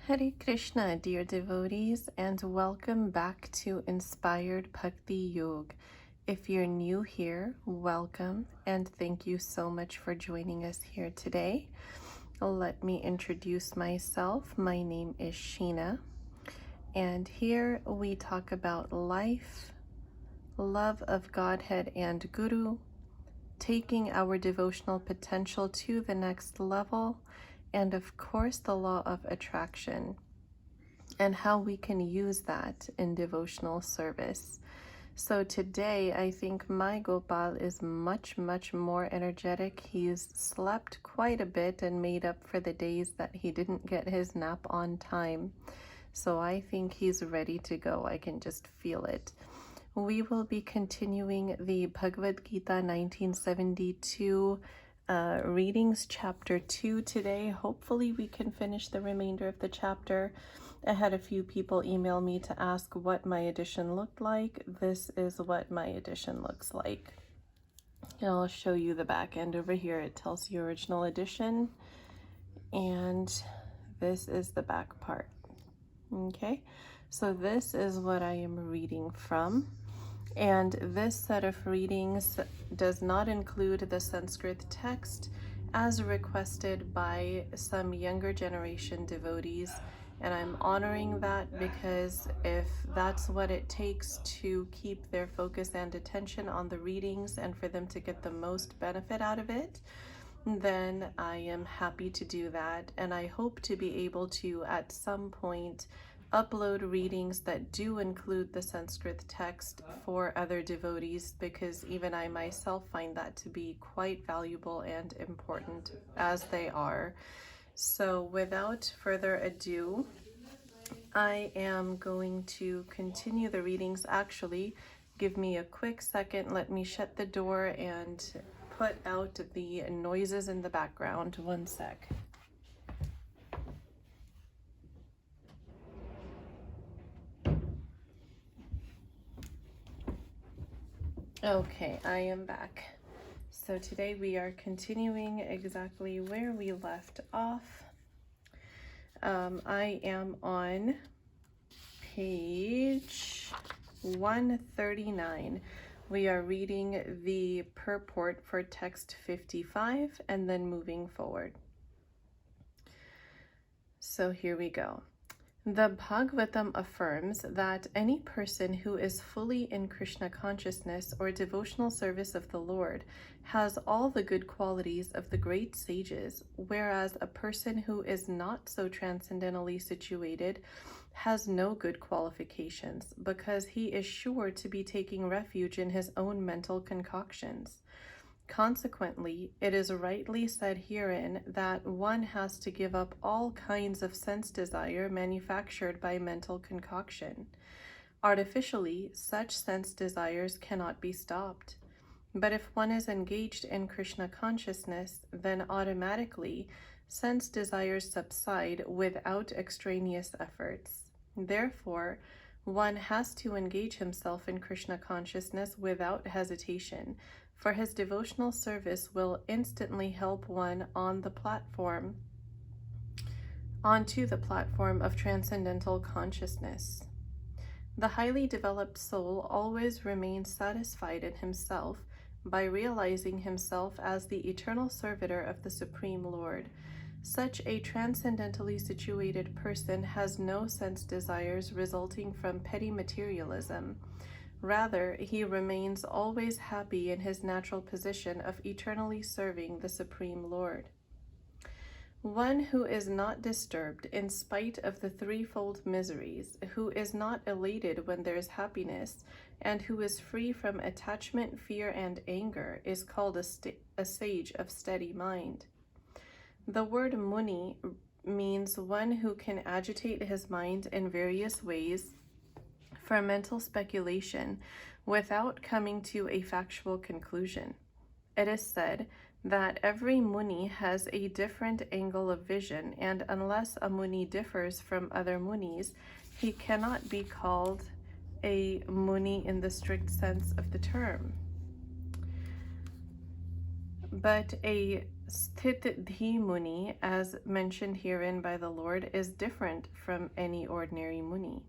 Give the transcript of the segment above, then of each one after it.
Hare Krishna, dear devotees, and welcome back to Inspired Bhakti Yoga. If you're new here, welcome, and thank you so much for joining us here today. Let me introduce myself. My name is Sheena, and here we talk about life, love of Godhead and Guru, taking our devotional potential to the next level, and of course the law of attraction and how we can use that in devotional service. So today I think my Gopal is much more energetic. He's slept quite a bit and made up for the days that he didn't get his nap on time. So I think he's ready to go. I can just feel it. We will be continuing the Bhagavad Gita 1972 readings, chapter 2 today. Hopefully we can finish the remainder of the chapter. I had a few people email me to ask what my edition looked like. This is what my edition looks like. And I'll show you the back end over here. It tells the original edition, and this is the back part. Okay, so this is what I am reading from. And this set of readings does not include the Sanskrit text as requested by some younger generation devotees. And I'm honoring that because if that's what it takes to keep their focus and attention on the readings and for them to get the most benefit out of it, then I am happy to do that. And I hope to be able to, at some point, upload readings that do include the Sanskrit text for other devotees, because even I myself find that to be quite valuable and important, as they are. So without further ado, I am going to continue the readings. Actually, give me a quick second. Let me shut the door and put out the noises in the background. One sec. Okay, I am back. So today we are continuing exactly where we left off. I am on page 139. We are reading the purport for text 55 and then moving forward. So here we go. The Bhagavatam affirms that any person who is fully in Krishna consciousness or devotional service of the Lord has all the good qualities of the great sages, whereas a person who is not so transcendentally situated has no good qualifications, because he is sure to be taking refuge in his own mental concoctions. Consequently, it is rightly said herein that one has to give up all kinds of sense desire manufactured by mental concoction. Artificially, such sense desires cannot be stopped. But if one is engaged in Krishna consciousness, then automatically sense desires subside without extraneous efforts. Therefore, one has to engage himself in Krishna consciousness without hesitation, for his devotional service will instantly help one onto the platform of transcendental consciousness. The highly developed soul always remains satisfied in himself by realizing himself as the eternal servitor of the Supreme Lord. Such a transcendentally situated person has no sense desires resulting from petty materialism. Rather, he remains always happy in his natural position of eternally serving the Supreme Lord. One who is not disturbed in spite of the threefold miseries, who is not elated when there is happiness, and who is free from attachment, fear, and anger, is called a sage of steady mind. The word muni means one who can agitate his mind in various ways for mental speculation without coming to a factual conclusion. It is said that every muni has a different angle of vision, and unless a muni differs from other munis, he cannot be called a muni in the strict sense of the term. But a Sthitdhi Muni, as mentioned herein by the Lord, is different from any ordinary Muni.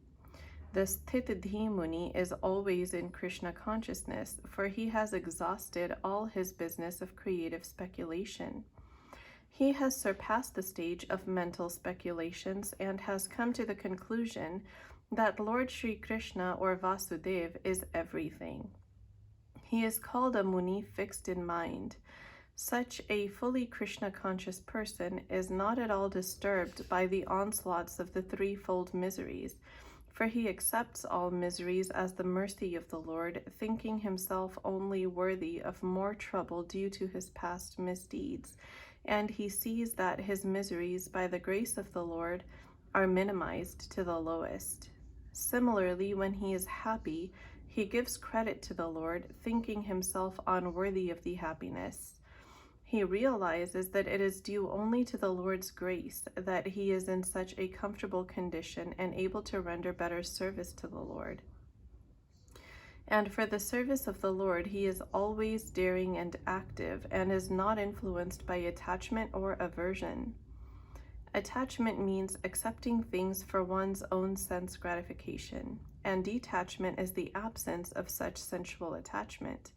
The Sthitdhi Muni is always in Krishna consciousness, for he has exhausted all his business of creative speculation. He has surpassed the stage of mental speculations and has come to the conclusion that Lord Sri Krishna or Vasudev is everything. He is called a Muni fixed in mind. Such a fully Krishna-conscious person is not at all disturbed by the onslaughts of the threefold miseries, for he accepts all miseries as the mercy of the Lord, thinking himself only worthy of more trouble due to his past misdeeds, and he sees that his miseries, by the grace of the Lord, are minimized to the lowest. Similarly, when he is happy, he gives credit to the Lord, thinking himself unworthy of the happiness. He realizes that it is due only to the Lord's grace that he is in such a comfortable condition and able to render better service to the Lord. And for the service of the Lord, he is always daring and active and is not influenced by attachment or aversion. Attachment means accepting things for one's own sense gratification, and detachment is the absence of such sensual attachment.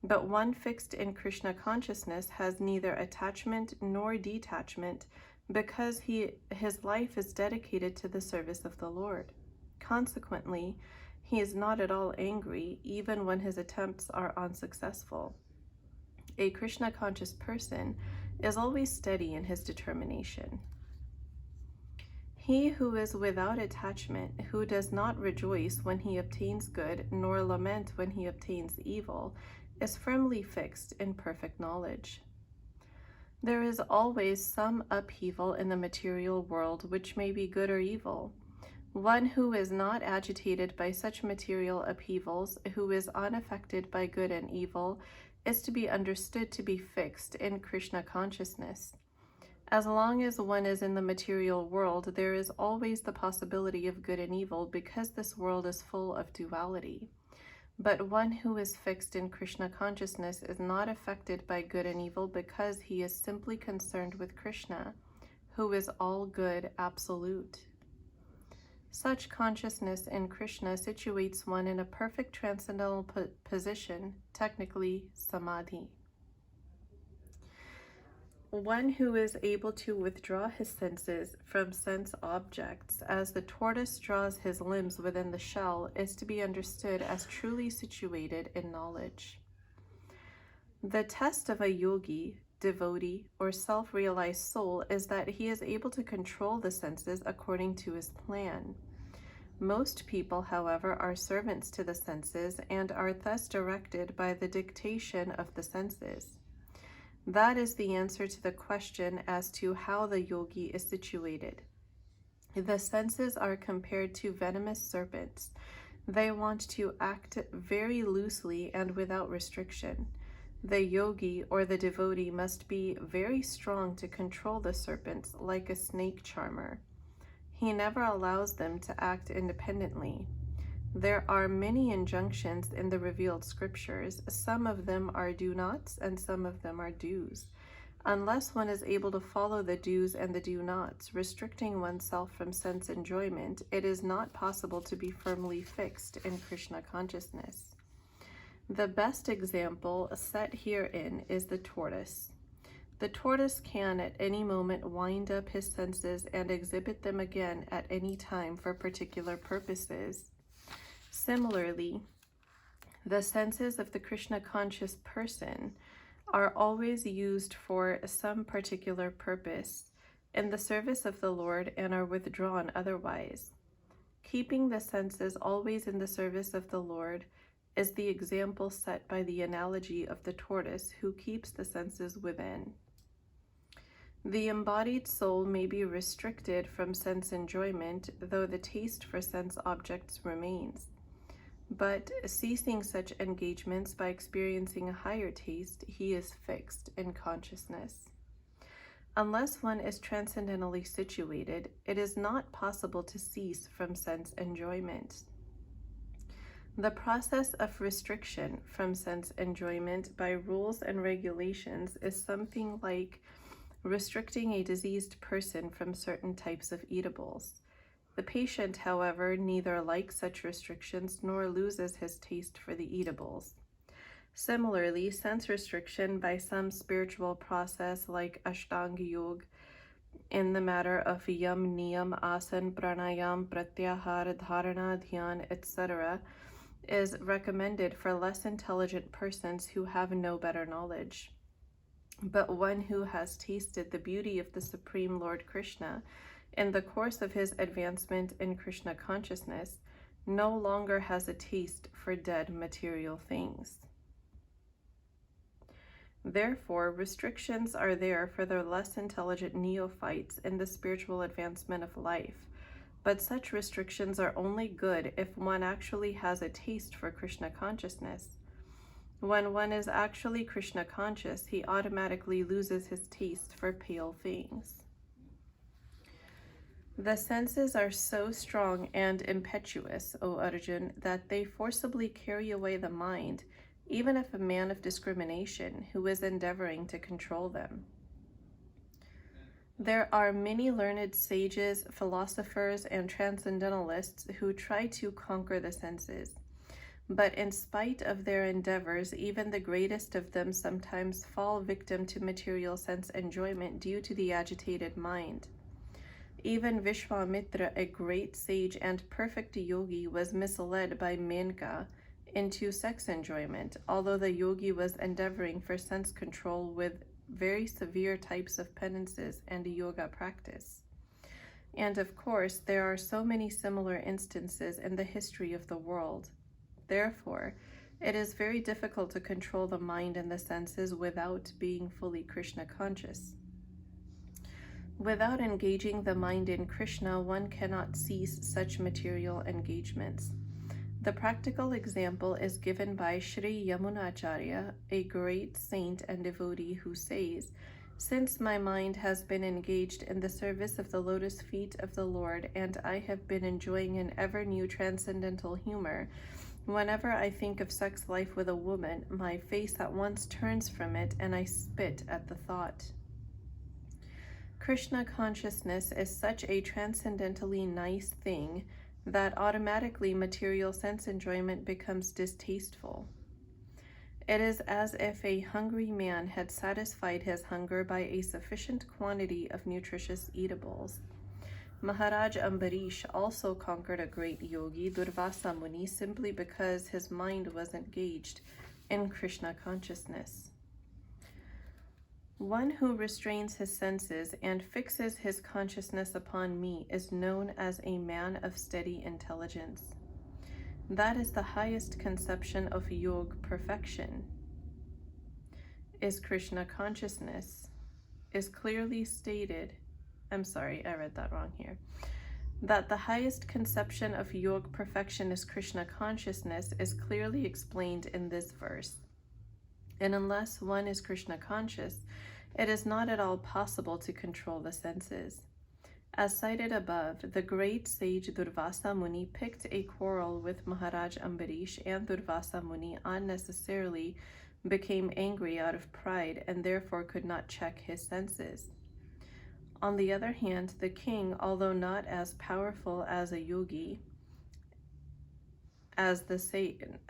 But one fixed in Krishna consciousness has neither attachment nor detachment because his life is dedicated to the service of the Lord. Consequently, he is not at all angry even when his attempts are unsuccessful. A Krishna conscious person is always steady in his determination. He who is without attachment, who does not rejoice when he obtains good, nor lament when he obtains evil, is firmly fixed in perfect knowledge. There is always some upheaval in the material world which may be good or evil. One who is not agitated by such material upheavals, who is unaffected by good and evil, is to be understood to be fixed in Krishna consciousness. As long as one is in the material world, there is always the possibility of good and evil because this world is full of duality. But one who is fixed in Krishna consciousness is not affected by good and evil because he is simply concerned with Krishna, who is all good, absolute. Such consciousness in Krishna situates one in a perfect transcendental position, technically samadhi. One who is able to withdraw his senses from sense objects as the tortoise draws his limbs within the shell is to be understood as truly situated in knowledge. The test of a yogi, devotee, or self-realized soul is that he is able to control the senses according to his plan. Most people, however, are servants to the senses and are thus directed by the dictation of the senses. That is the answer to the question as to how the yogi is situated. The senses are compared to venomous serpents. They want to act very loosely and without restriction. The yogi or the devotee must be very strong to control the serpents like a snake charmer. He never allows them to act independently. There are many injunctions in the revealed scriptures. Some of them are do-nots and some of them are do's. Unless one is able to follow the do's and the do-nots, restricting oneself from sense enjoyment, it is not possible to be firmly fixed in Krishna consciousness. The best example set herein is the tortoise. The tortoise can at any moment wind up his senses and exhibit them again at any time for particular purposes. Similarly, the senses of the Krishna conscious person are always used for some particular purpose in the service of the Lord and are withdrawn otherwise. Keeping the senses always in the service of the Lord is the example set by the analogy of the tortoise who keeps the senses within. The embodied soul may be restricted from sense enjoyment, though the taste for sense objects remains. But ceasing such engagements by experiencing a higher taste, he is fixed in consciousness. Unless one is transcendentally situated, it is not possible to cease from sense enjoyment. The process of restriction from sense enjoyment by rules and regulations is something like restricting a diseased person from certain types of eatables. The patient, however, neither likes such restrictions nor loses his taste for the eatables. Similarly, sense restriction by some spiritual process like Ashtanga Yoga in the matter of yam, niyam, asan, pranayam, pratyahara, dharana, dhyan, etc. is recommended for less intelligent persons who have no better knowledge. But one who has tasted the beauty of the Supreme Lord Krishna in the course of his advancement in Krishna consciousness no longer has a taste for dead material things. Therefore, restrictions are there for the less intelligent neophytes in the spiritual advancement of life. But such restrictions are only good if one actually has a taste for Krishna consciousness. When one is actually Krishna conscious, he automatically loses his taste for pale things. The senses are so strong and impetuous, O Arjun, that they forcibly carry away the mind, even if a man of discrimination who is endeavoring to control them. There are many learned sages, philosophers, and transcendentalists who try to conquer the senses. But in spite of their endeavors, even the greatest of them sometimes fall victim to material sense enjoyment due to the agitated mind. Even Vishwamitra, a great sage and perfect yogi, was misled by Menka into sex enjoyment, although the yogi was endeavoring for sense control with very severe types of penances and a yoga practice. And of course, there are so many similar instances in the history of the world. Therefore, it is very difficult to control the mind and the senses without being fully Krishna conscious. Without engaging the mind in Krishna, one cannot cease such material engagements. The practical example is given by Sri Yamunacharya, a great saint and devotee, who says, "Since my mind has been engaged in the service of the lotus feet of the Lord, and I have been enjoying an ever-new transcendental humor, whenever I think of sex life with a woman, my face at once turns from it, and I spit at the thought." Krishna consciousness is such a transcendentally nice thing that automatically material sense enjoyment becomes distasteful. It is as if a hungry man had satisfied his hunger by a sufficient quantity of nutritious eatables. Maharaj Ambarish also conquered a great yogi, Durvasa Muni, simply because his mind was engaged in Krishna consciousness. One who restrains his senses and fixes his consciousness upon me is known as a man of steady intelligence. That is the highest conception of yoga perfection. Is Krishna consciousness is clearly stated, I read that wrong here. That the highest conception of yoga perfection is Krishna consciousness is clearly explained in this verse. And unless one is Krishna conscious, it is not at all possible to control the senses. As cited above, the great sage Durvasa Muni picked a quarrel with Maharaj Ambarish, and Durvasa Muni unnecessarily became angry out of pride and therefore could not check his senses. On the other hand, the king, although not as powerful as a yogi,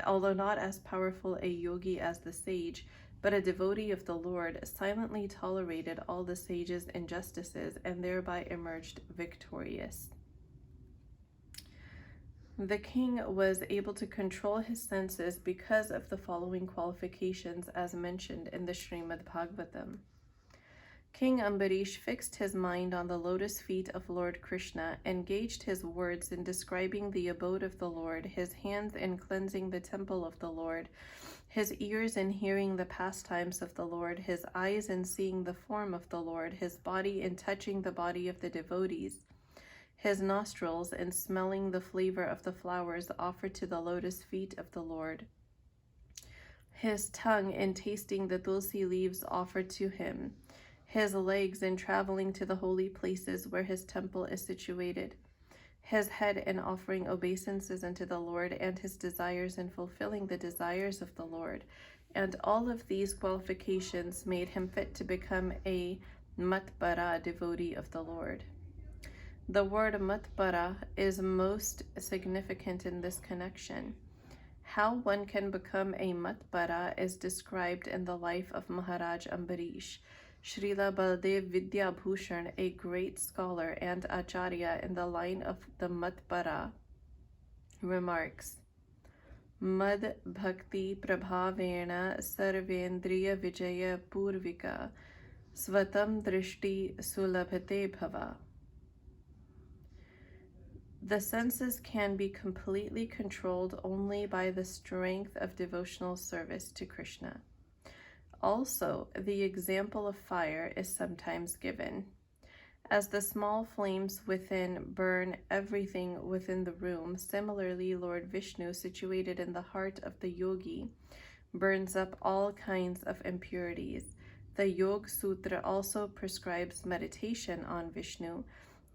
although not as powerful a yogi as the sage, but a devotee of the Lord, silently tolerated all the sage's injustices and thereby emerged victorious. The king was able to control his senses because of the following qualifications as mentioned in the Srimad Bhagavatam. King Ambarish fixed his mind on the lotus feet of Lord Krishna, engaged his words in describing the abode of the Lord, his hands in cleansing the temple of the Lord, his ears in hearing the pastimes of the Lord, his eyes in seeing the form of the Lord, his body in touching the body of the devotees, his nostrils in smelling the flavor of the flowers offered to the lotus feet of the Lord, his tongue in tasting the tulsi leaves offered to him, his legs in traveling to the holy places where his temple is situated, his head in offering obeisances unto the Lord, and his desires in fulfilling the desires of the Lord. And all of these qualifications made him fit to become a matbara devotee of the Lord. The word matbara is most significant in this connection. How one can become a matbara is described in the life of Maharaj Ambarish. Srila Baldev Vidya Bhushan, a great scholar and acharya in the line of the matbara, remarks, Mad Bhakti Prabhavena Sarvendriya Vijaya Purvika Svatam Drishti Sulabhate Bhava. The senses can be completely controlled only by the strength of devotional service to Krishna. Also, the example of fire is sometimes given. As the small flames within burn everything within the room, similarly Lord Vishnu, situated in the heart of the yogi, burns up all kinds of impurities. The Yoga Sutra also prescribes meditation on Vishnu,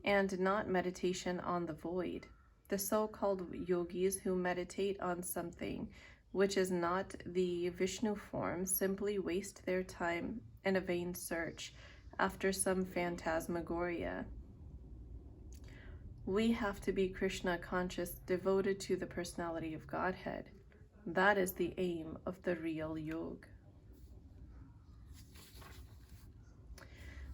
and not meditation on the void. The so-called yogis who meditate on something which is not the Vishnu form simply waste their time in a vain search after some phantasmagoria. We have to be Krishna conscious, devoted to the personality of Godhead. That is the aim of the real yoga.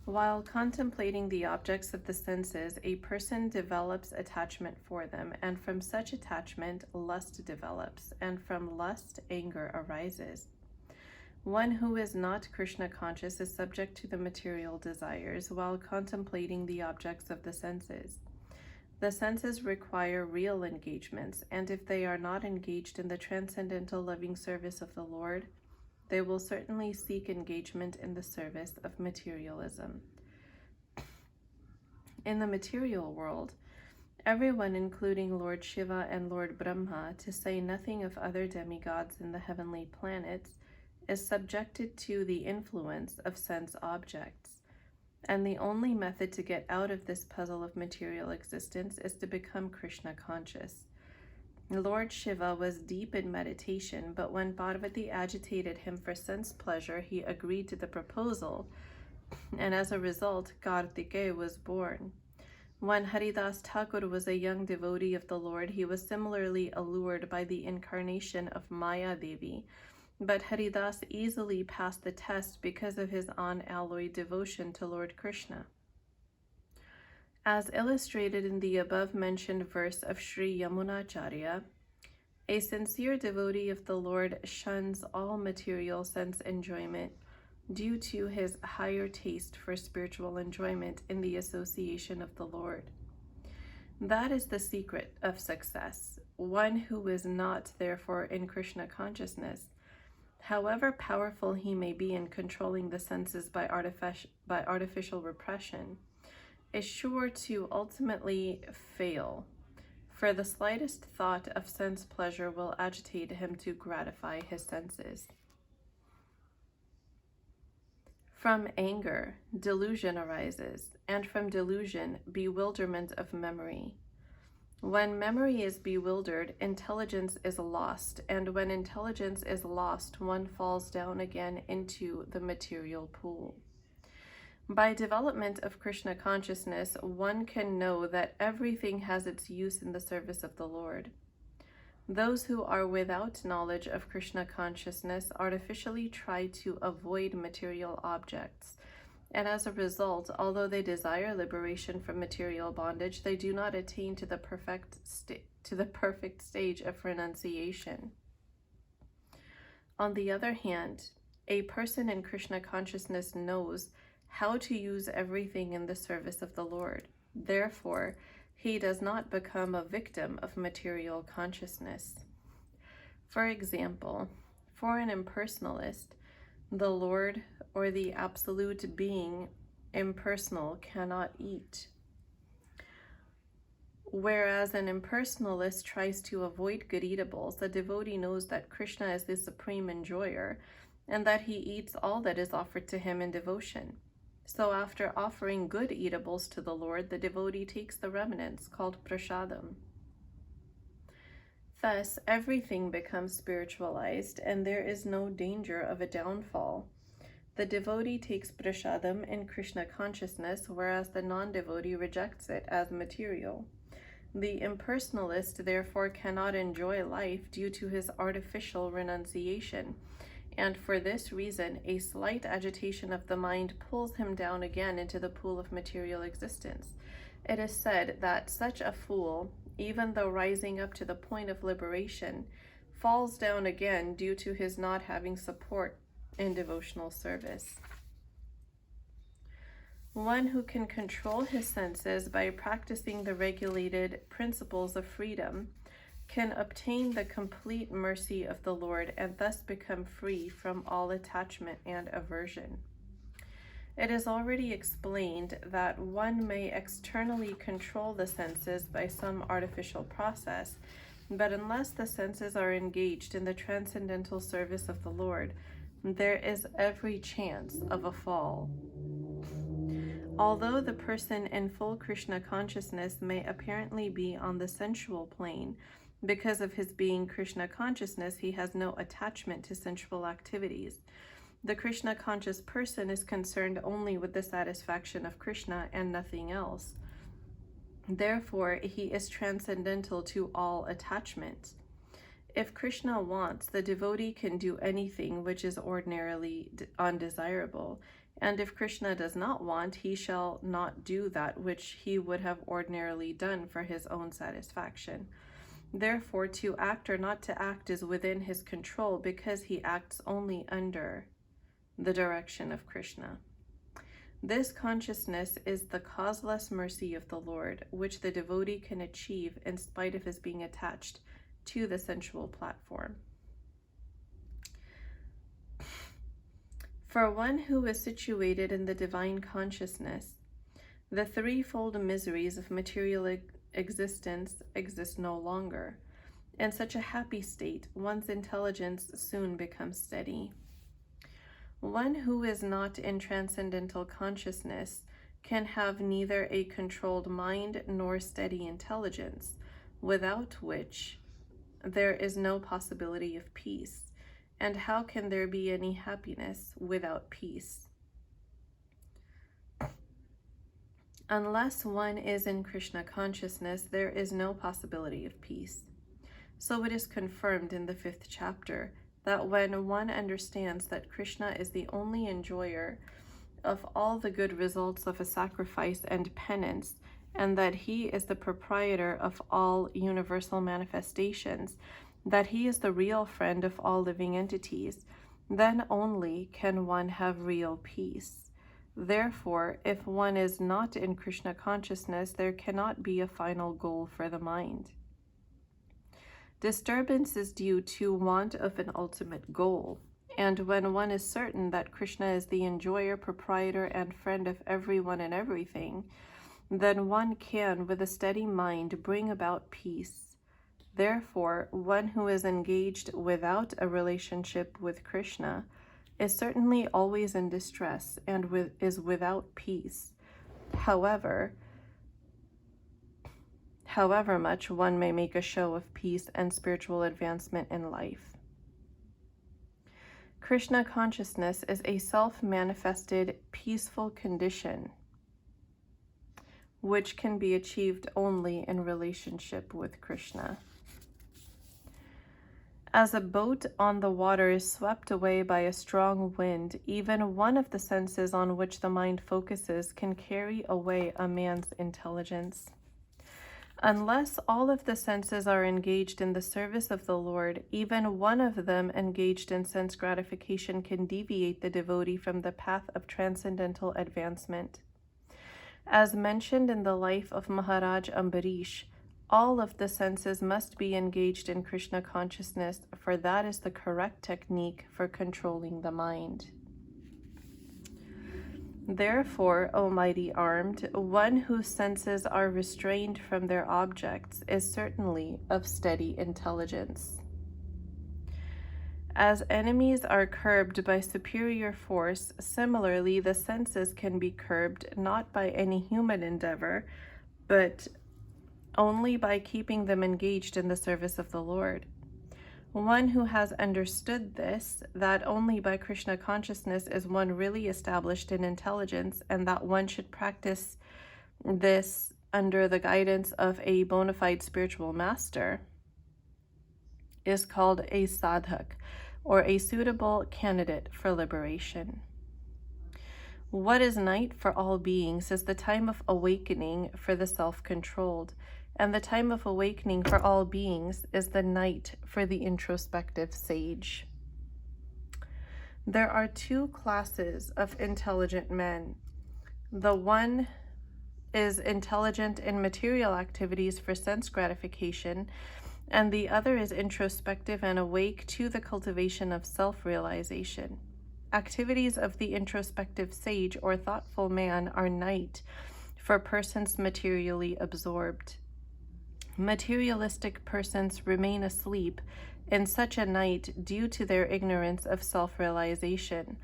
While contemplating the objects of the senses, a person develops attachment for them, and from such attachment, lust develops, and from lust, anger arises. One who is not Krishna conscious is subject to the material desires while contemplating the objects of the senses. The senses require real engagements, and if they are not engaged in the transcendental loving service of the Lord, they will certainly seek engagement in the service of materialism. In the material world, everyone, including Lord Shiva and Lord Brahma, to say nothing of other demigods in the heavenly planets, is subjected to the influence of sense objects. And the only method to get out of this puzzle of material existence is to become Krishna conscious. Lord Shiva was deep in meditation, but when Parvati agitated him for sense pleasure, he agreed to the proposal, and as a result, Kartikeya was born. When Haridas Thakur was a young devotee of the Lord, he was similarly allured by the incarnation of Maya Devi, but Haridas easily passed the test because of his unalloyed devotion to Lord Krishna. As illustrated in the above-mentioned verse of Sri Yamunacharya, a sincere devotee of the Lord shuns all material sense enjoyment due to his higher taste for spiritual enjoyment in the association of the Lord. That is the secret of success. One who is not, therefore, in Krishna consciousness, however powerful he may be in controlling the senses by artificial repression, is sure to ultimately fail, for the slightest thought of sense pleasure will agitate him to gratify his senses. From anger, delusion arises, and from delusion, bewilderment of memory. When memory is bewildered, intelligence is lost, and when intelligence is lost, one falls down again into the material pool. By development of Krishna consciousness, one can know that everything has its use in the service of the Lord. Those who are without knowledge of Krishna consciousness artificially try to avoid material objects, and as a result, although they desire liberation from material bondage, they do not attain to the perfect stage of renunciation. On the other hand, a person in Krishna consciousness knows how to use everything in the service of the Lord. Therefore, he does not become a victim of material consciousness. For example, for an impersonalist, the Lord or the absolute being impersonal cannot eat. Whereas an impersonalist tries to avoid good eatables, the devotee knows that Krishna is the supreme enjoyer and that he eats all that is offered to him in devotion. So after offering good eatables to the Lord, the devotee takes the remnants, called prasadam. Thus, everything becomes spiritualized, and there is no danger of a downfall. The devotee takes prasadam in Krishna consciousness, whereas the non-devotee rejects it as material. The impersonalist therefore cannot enjoy life due to his artificial renunciation, and for this reason a slight agitation of the mind pulls him down again into the pool of material existence. It is said that such a fool, even though rising up to the point of liberation, falls down again due to his not having support in devotional service. One who can control his senses by practicing the regulated principles of freedom can obtain the complete mercy of the Lord and thus become free from all attachment and aversion. It is already explained that one may externally control the senses by some artificial process, but unless the senses are engaged in the transcendental service of the Lord, there is every chance of a fall. Although the person in full Krishna consciousness may apparently be on the sensual plane, because of his being Krishna consciousness, he has no attachment to sensual activities. The Krishna conscious person is concerned only with the satisfaction of Krishna and nothing else. Therefore, he is transcendental to all attachments. If Krishna wants, the devotee can do anything which is ordinarily undesirable, and if Krishna does not want, he shall not do that which he would have ordinarily done for his own satisfaction. Therefore, to act or not to act is within his control, because he acts only under the direction of Krishna. This consciousness is the causeless mercy of the Lord, which the devotee can achieve in spite of his being attached to the sensual platform. For one who is situated in the divine consciousness, the threefold miseries of material existence exist no longer. In such a happy state, one's intelligence soon becomes steady. One who is not in transcendental consciousness can have neither a controlled mind nor steady intelligence, without which there is no possibility of peace. And how can there be any happiness without peace? Unless one is in Krishna consciousness, there is no possibility of peace. So it is confirmed in the 5th chapter that when one understands that Krishna is the only enjoyer of all the good results of a sacrifice and penance, and that he is the proprietor of all universal manifestations, that he is the real friend of all living entities, then only can one have real peace. Therefore, if one is not in Krishna consciousness, there cannot be a final goal for the mind. Disturbance is due to want of an ultimate goal, and when one is certain that Krishna is the enjoyer, proprietor, and friend of everyone and everything, then one can, with a steady mind, bring about peace. Therefore, one who is engaged without a relationship with Krishna is certainly always in distress and is without peace. However much one may make a show of peace and spiritual advancement in life. Krishna consciousness is a self-manifested peaceful condition which can be achieved only in relationship with Krishna. As a boat on the water is swept away by a strong wind, even one of the senses on which the mind focuses can carry away a man's intelligence. Unless all of the senses are engaged in the service of the Lord, even one of them engaged in sense gratification can deviate the devotee from the path of transcendental advancement. As mentioned in the life of Maharaj Ambarish, all of the senses must be engaged in Krishna consciousness, for that is the correct technique for controlling the mind. Therefore, O mighty armed, one whose senses are restrained from their objects is certainly of steady intelligence. As enemies are curbed by superior force, similarly, the senses can be curbed not by any human endeavor, but only by keeping them engaged in the service of the Lord. One who has understood this, that only by Krishna consciousness is one really established in intelligence, and that one should practice this under the guidance of a bona fide spiritual master, is called a sadhak, or a suitable candidate for liberation. What is night for all beings is the time of awakening for the self-controlled, and the time of awakening for all beings is the night for the introspective sage. There are two classes of intelligent men. The one is intelligent in material activities for sense gratification, and the other is introspective and awake to the cultivation of self-realization. Activities of the introspective sage or thoughtful man are night for persons materially absorbed. Materialistic persons remain asleep in such a night due to their ignorance of self-realization.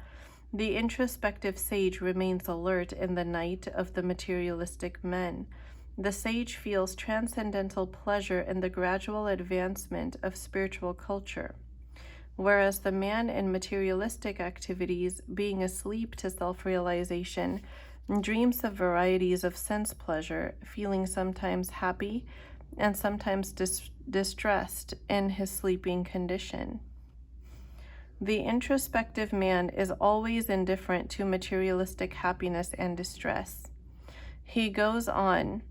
The introspective sage remains alert in the night of the materialistic men. The sage feels transcendental pleasure in the gradual advancement of spiritual culture, whereas the man in materialistic activities, being asleep to self-realization, dreams of varieties of sense pleasure, feeling sometimes happy and sometimes distressed in his sleeping condition. The introspective man is always indifferent to materialistic happiness and distress. He goes on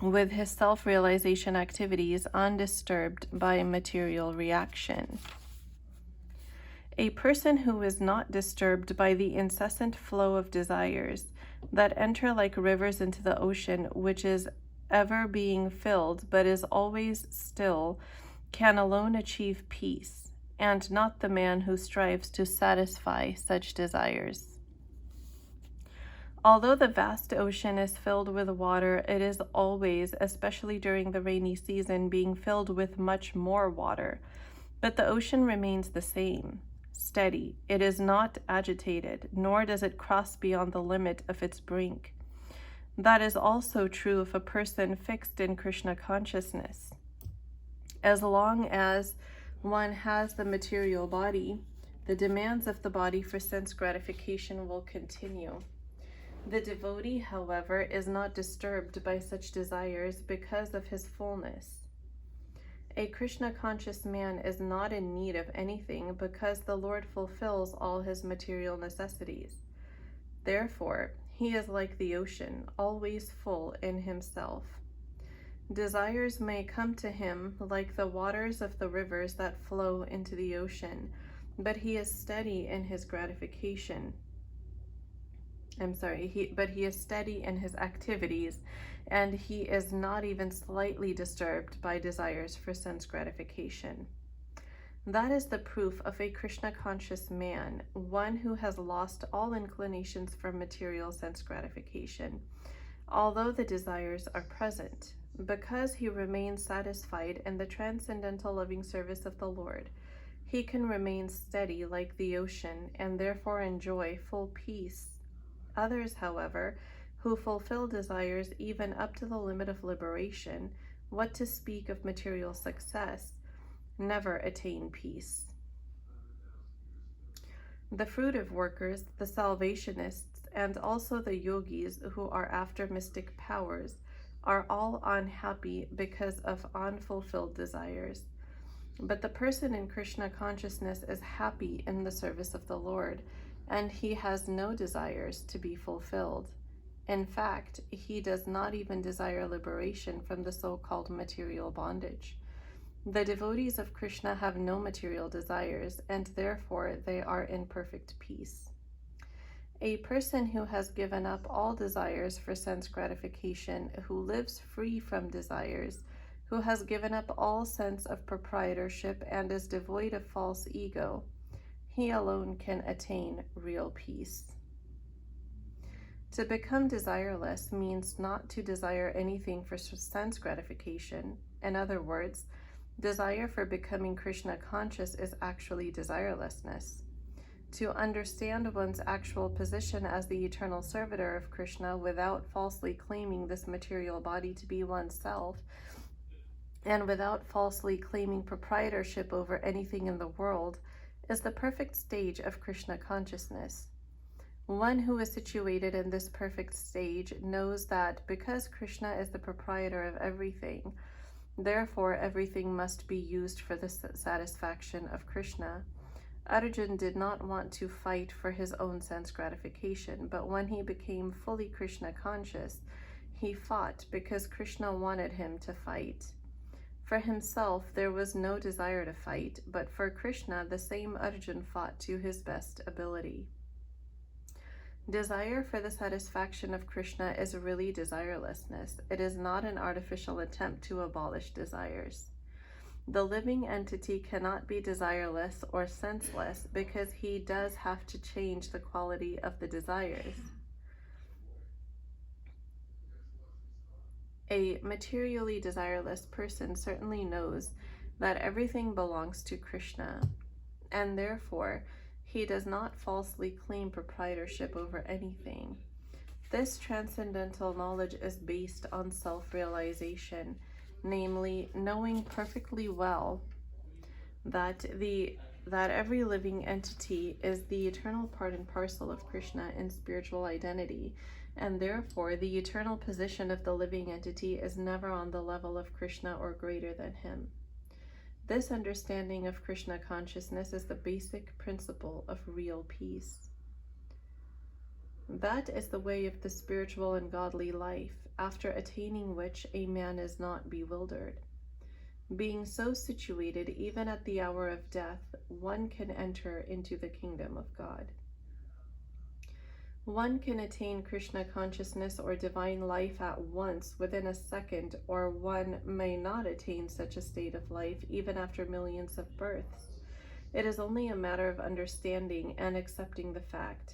with his self-realization activities undisturbed by material reaction. A person who is not disturbed by the incessant flow of desires that enter like rivers into the ocean, which is ever being filled but is always still, can alone achieve peace, and not the man who strives to satisfy such desires. Although the vast ocean is filled with water, it is always, especially during the rainy season, being filled with much more water, but the ocean remains the same, steady. It is not agitated, nor does it cross beyond the limit of its brink. That is also true of a person fixed in Krishna consciousness. As long as one has the material body, the demands of the body for sense gratification will continue. The devotee, however, is not disturbed by such desires because of his fullness. A Krishna-conscious man is not in need of anything because the Lord fulfills all his material necessities. Therefore, he is like the ocean, always full in himself. Desires may come to him like the waters of the rivers that flow into the ocean, but he is steady in his gratification. But he is steady in his activities, and he is not even slightly disturbed by desires for sense gratification. That is the proof of a Krishna-conscious man, one who has lost all inclinations for material sense gratification, although the desires are present, because he remains satisfied in the transcendental loving service of the Lord. He can remain steady like the ocean and therefore enjoy full peace. Others, however, who fulfill desires even up to the limit of liberation, what to speak of material success, never attain peace. The fruitive workers, the salvationists, and also the yogis who are after mystic powers are all unhappy because of unfulfilled desires. But the person in Krishna consciousness is happy in the service of the Lord, and he has no desires to be fulfilled. In fact, he does not even desire liberation from the so-called material bondage. The devotees of Krishna have no material desires, and therefore they are in perfect peace. A person who has given up all desires for sense gratification, who lives free from desires, who has given up all sense of proprietorship and is devoid of false ego, he alone can attain real peace. To become desireless means not to desire anything for sense gratification. In other words, Desire for becoming Krishna conscious is actually desirelessness. To understand one's actual position as the eternal servitor of Krishna without falsely claiming this material body to be oneself, and without falsely claiming proprietorship over anything in the world, is the perfect stage of Krishna consciousness. One who is situated in this perfect stage knows that because Krishna is the proprietor of everything, therefore everything must be used for the satisfaction of Krishna. Arjuna did not want to fight for his own sense gratification, but when he became fully Krishna conscious, he fought because Krishna wanted him to fight. For himself, there was no desire to fight, but for Krishna, the same Arjuna fought to his best ability. Desire for the satisfaction of Krishna is really desirelessness. It is not an artificial attempt to abolish desires. The living entity cannot be desireless or senseless because he does have to change the quality of the desires. A materially desireless person certainly knows that everything belongs to Krishna, and therefore he does not falsely claim proprietorship over anything. This transcendental knowledge is based on self-realization, namely knowing perfectly well that every living entity is the eternal part and parcel of Krishna in spiritual identity, and therefore the eternal position of the living entity is never on the level of Krishna or greater than him. This understanding of Krishna consciousness is the basic principle of real peace. That is the way of the spiritual and godly life, after attaining which a man is not bewildered. Being so situated, even at the hour of death, one can enter into the kingdom of God. One can attain Krishna consciousness or divine life at once within a second, or one may not attain such a state of life even after millions of births. It is only a matter of understanding and accepting the fact.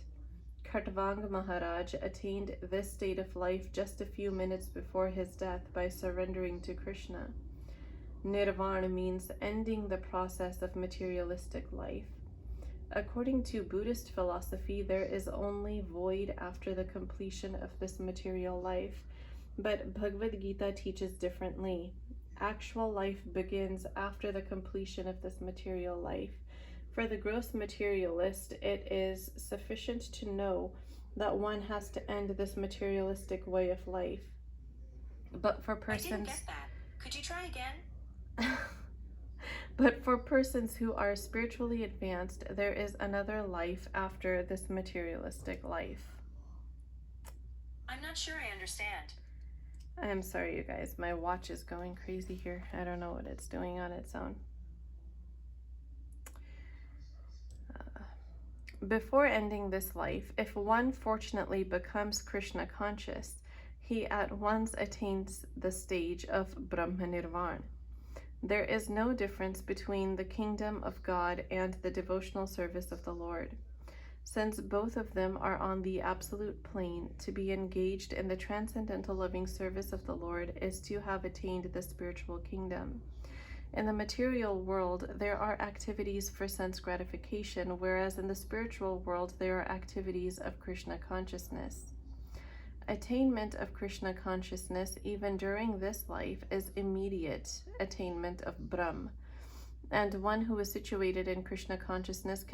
Khartvang Maharaj attained this state of life just a few minutes before his death by surrendering to Krishna. Nirvana means ending the process of materialistic life. According to Buddhist philosophy, there is only void after the completion of this material life, but Bhagavad Gita teaches differently. Actual life begins after the completion of this material life. For the gross materialist, it is sufficient to know that one has to end this materialistic way of life. But for persons... I didn't get that. Could you try again? But for persons who are spiritually advanced, there is another life after this materialistic life. I'm not sure I understand. I'm sorry, you guys. My watch is going crazy here. I don't know what it's doing on its own. Before ending this life, if one fortunately becomes Krishna conscious, he at once attains the stage of Brahma Nirvana. There is no difference between the kingdom of God and the devotional service of the Lord. Since both of them are on the absolute plane, to be engaged in the transcendental loving service of the Lord is to have attained the spiritual kingdom. In the material world, there are activities for sense gratification, whereas in the spiritual world, there are activities of Krishna consciousness. Attainment of Krishna consciousness, even during this life, is immediate attainment of Brahm, and one who is situated in Krishna consciousness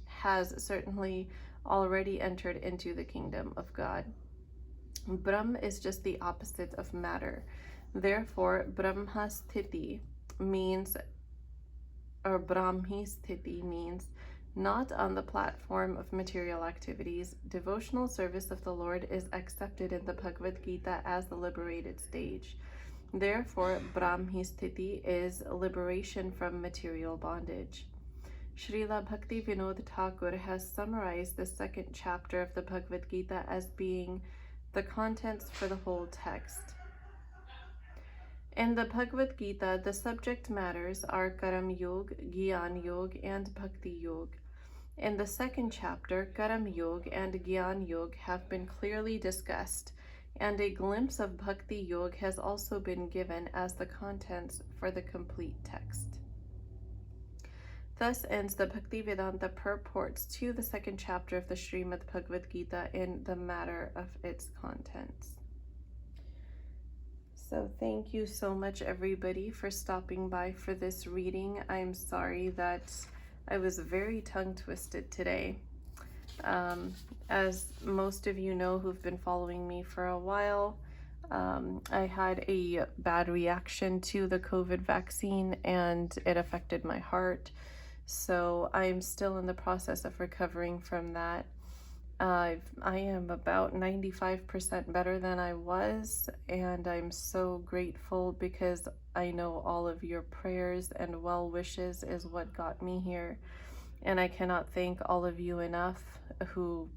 has certainly already entered into the kingdom of God. Brahm is just the opposite of matter. Therefore, Brahmasthiti means, or Brahmisthiti means, not on the platform of material activities. Devotional service of the Lord is accepted in the Bhagavad Gita as the liberated stage. Therefore, Brahmisthiti is liberation from material bondage. Srila Bhakti Vinod Thakur has summarized the second chapter of the Bhagavad Gita as being the contents for the whole text. In the Bhagavad Gita, the subject matters are Karam Yog, Gyan Yog, and Bhakti Yog. In the second chapter, Karam Yog and Gyan Yog have been clearly discussed. and a glimpse of Bhakti Yoga has also been given as the contents for the complete text. Thus ends the Bhaktivedanta purports to the second chapter of the Srimad Bhagavad Gita in the matter of its contents. So thank you so much, everybody, for stopping by for this reading. I'm sorry that I was very tongue-twisted today. As most of you know who've been following me for a while, I had a bad reaction to the COVID vaccine and it affected my heart. So I'm still in the process of recovering from that. I am about 95% better than I was, and I'm so grateful because I know all of your prayers and well wishes is what got me here. And I cannot thank all of you enough who,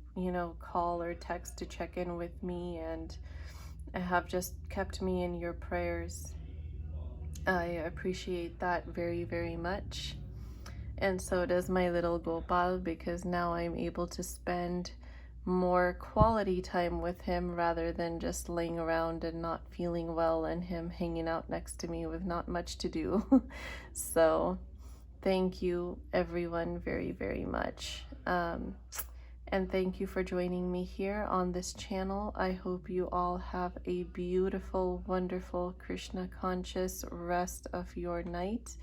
call or text to check in with me and have just kept me in your prayers. I appreciate that very, very much. And so does my little Gopal, because now I'm able to spend more quality time with him rather than just laying around and not feeling well and him hanging out next to me with not much to do. So thank you, everyone, very, very much. And thank you for joining me here on this channel. I hope you all have a beautiful, wonderful, Krishna conscious rest of your night.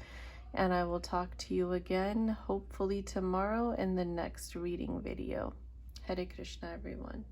And I will talk to you again, hopefully tomorrow in the next reading video. Hare Krishna, everyone.